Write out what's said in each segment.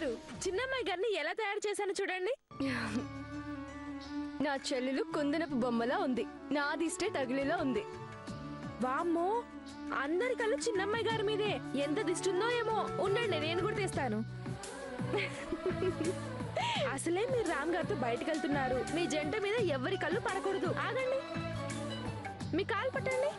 గారు చిన్నమ్మాయి గారిని ఎలా తయారు చేశాను చూడండి. నా చెల్లెలు కుందనపు బొమ్మలా ఉంది, నా దిష్టే తగిలేలా ఉంది. వామ్మో, అందరి కళ్ళు చిన్నమ్మాయి గారి మీదే. ఎంత దిష్టుందో ఏమో. ఉండండి, నేను కూడా తీస్తాను. అసలే మీరు రామ్ గారితో బయటకు వెళ్తున్నారు. మీ జంట మీద ఎవరి కళ్ళు పడకూడదు. ఆగండి, మీ కాలు పట్టండి.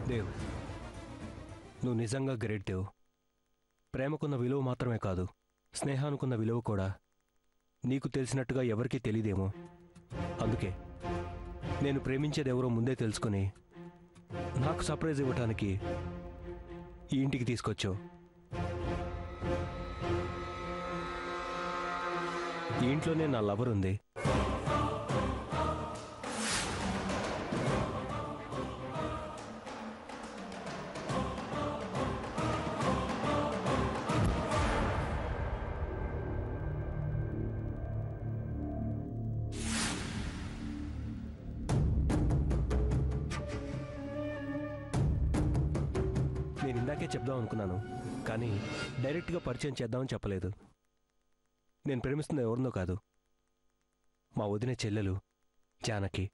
దేవ్, నువ్వు నిజంగా గ్రేట్ దేవ్. ప్రేమకున్న విలువ మాత్రమే కాదు, స్నేహానుకున్న విలువ కూడా నీకు తెలిసినట్టుగా ఎవరికీ తెలియదేమో. అందుకే నేను ప్రేమించేది ఎవరో ముందే తెలుసుకుని నాకు సర్ప్రైజ్ ఇవ్వటానికి ఈ ఇంటికి తీసుకొచ్చావు. ఈ ఇంట్లోనే నా లవర్ ఉంది. నేను ఇందాకే చెప్దాం అనుకున్నాను, కానీ డైరెక్ట్గా పరిచయం చేద్దామని చెప్పలేదు. నేను ప్రేమిస్తున్న ఎవరినో కాదు, మా వదిన చెల్లెలు జానకి.